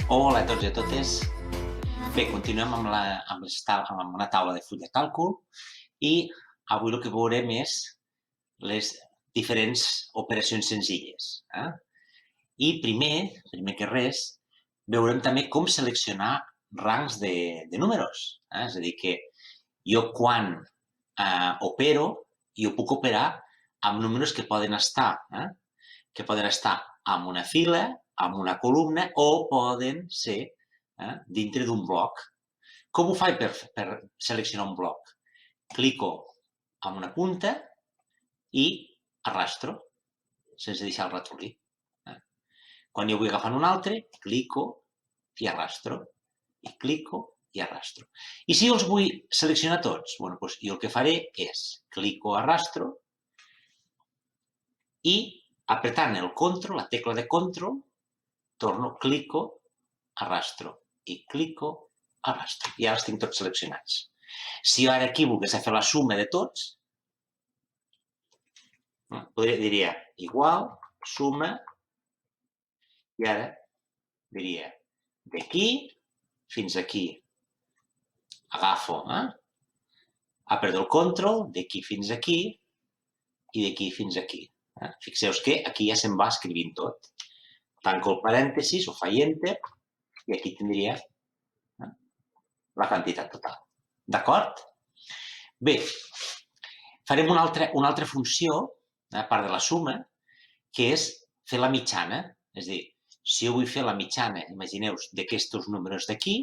Hola a tots i a totes. Bé, continuem amb una taula de full de càlcul i avui el que veurem és les diferents operacions senzilles. I primer que res, veurem també com seleccionar rangs de números. És a dir, que jo quan opero, jo puc operar amb números que poden estar en una fila, en una columna o poden ser dintre d'un bloc. Com ho faig per seleccionar un bloc? Clico en una punta i arrastro, sense deixar el ratolí. Quan jo vull agafar un altre, clico i arrastro, i clico i arrastro. I si jo els vull seleccionar tots, doncs jo el que faré és clico, arrastro i apretant el control, la tecla de control, torno, clico, arrastro i clico, arrastro. I ara els tinc tots seleccionats. Si jo ara aquí volgués fer la suma de tots, diria igual, suma, i ara diria d'aquí fins aquí. Agafo, apreto el control, d'aquí fins aquí i d'aquí fins aquí. Fixeu-vos que aquí ja se'n va escrivint tot. Tanco el parèntesis, o faig enter, i aquí tindria la quantitat total. D'acord? Bé, farem una altra funció, a part de la suma, que és fer la mitjana. És a dir, si jo vull fer la mitjana, imagineu-vos, d'aquests números d'aquí,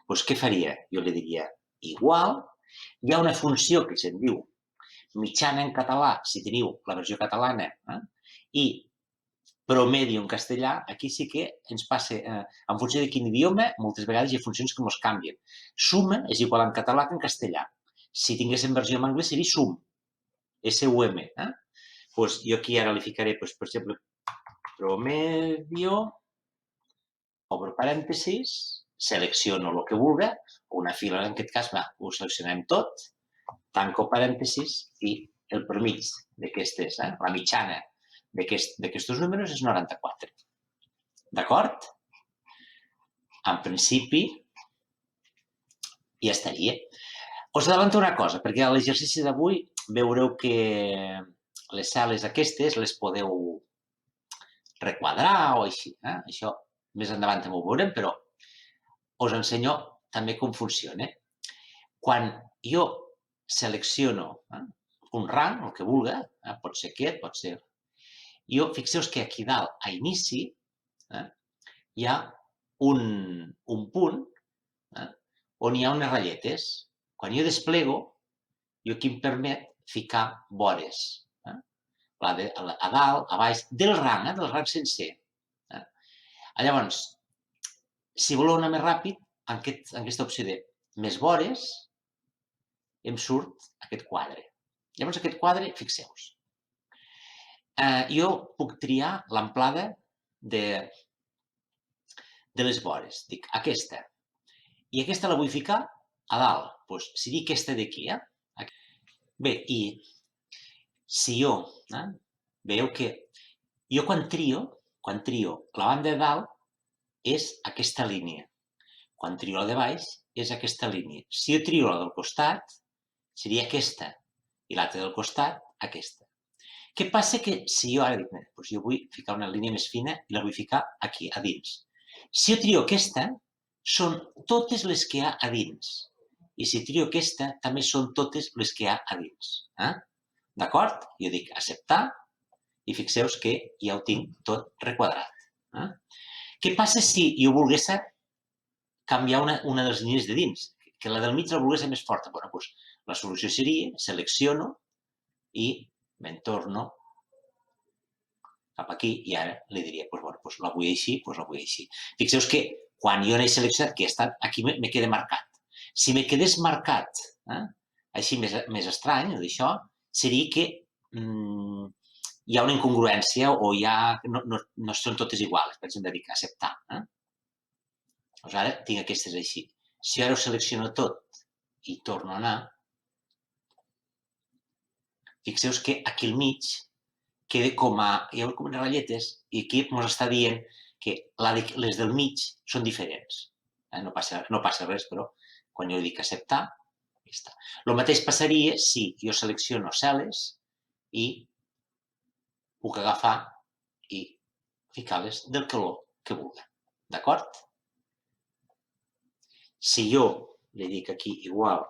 doncs què faria? Jo li diria igual. Hi ha una funció que se'n diu mitjana en català, si teniu la versió catalana, i promedio en castellà, aquí sí que ens passa, en funció de quin idioma, moltes vegades hi ha funcions que ens canvien. Suma és igual en català que en castellà. Si tinguéssim versió en anglès seria sum, S-U-M. Doncs jo aquí ara li ficaré, per exemple, promedio, obro parèntesis, selecciono el que vulgui, una fila en aquest cas, ho seleccionem tot, tanco parèntesis i el permís d'aquestes, la mitjana d'aquests números és 94. D'acord? En principi, ja estaria. Us adelanto una cosa, perquè a l'exercici d'avui veureu que les cel·les aquestes les podeu requadrar o així. Això més endavant també ho veurem, però us ensenyo també com funciona. Quan jo selecciono un rang, el que vulgui, pot ser aquest, pot ser... Jo, fixeu-vos que aquí dalt, a inici, hi ha un punt on hi ha unes ratlletes. Quan jo desplego, jo aquí em permet ficar vores. A dalt, a baix, del rang sencer. Llavors, si voleu anar més ràpid, en aquesta opció de més vores, em surt aquest quadre. Llavors, aquest quadre, fixeu-vos, jo puc triar l'amplada de les vores. Dic, aquesta. I aquesta la vull ficar a dalt. Doncs, si dic aquesta d'aquí, Bé, i si jo, veieu que jo quan trio, la banda de dalt és aquesta línia. Quan trio la de baix, és aquesta línia. Si jo trio la del costat, seria aquesta. I l'altra del costat, aquesta. Què passa que si jo ara dic, doncs jo vull ficar una línia més fina i la vull ficar aquí, a dins. Si jo trio aquesta, són totes les que hi ha a dins. I si trio aquesta, també són totes les que hi ha a dins. D'acord? Jo dic acceptar i fixeu-vos que ja ho tinc tot requadrat. Què passa si jo volgués canviar una de les línies de dins? Que la del mig la volgués més forta. Doncs la solució seria, selecciono i me'n torno cap aquí i ara li diria, doncs la vull així, doncs la vull així. Fixeu-vos que quan jo n'he seleccionat que aquí me queda marcat. Si me quedés marcat així més estrany, d'això, seria que hi ha una incongruència o no són totes iguals. Per exemple, dic acceptar. Doncs ara tinc aquestes així. Si ara ho selecciono tot i torno a anar, fixeu-vos que aquí al mig queda hi ha com unes ratlletes i aquí ens està dient que les del mig són diferents. No passa res, però quan jo dic acceptar, ja està. El mateix passaria si jo selecciono cel·les i puc agafar i ficar-les del color que vulgui. D'acord? Si jo li dic aquí igual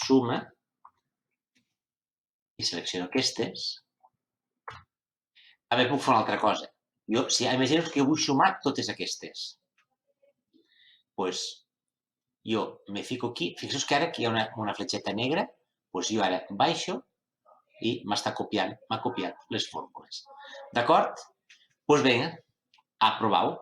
suma i selecciono aquestes, també puc fer una altra cosa. Imagino que vull sumar totes aquestes. Doncs jo me fico aquí. Fixeu que ara aquí hi ha una fletxeta negra. Doncs jo ara baixo i m'ha copiat les fórmules. D'acord? Doncs vinga, aprovau.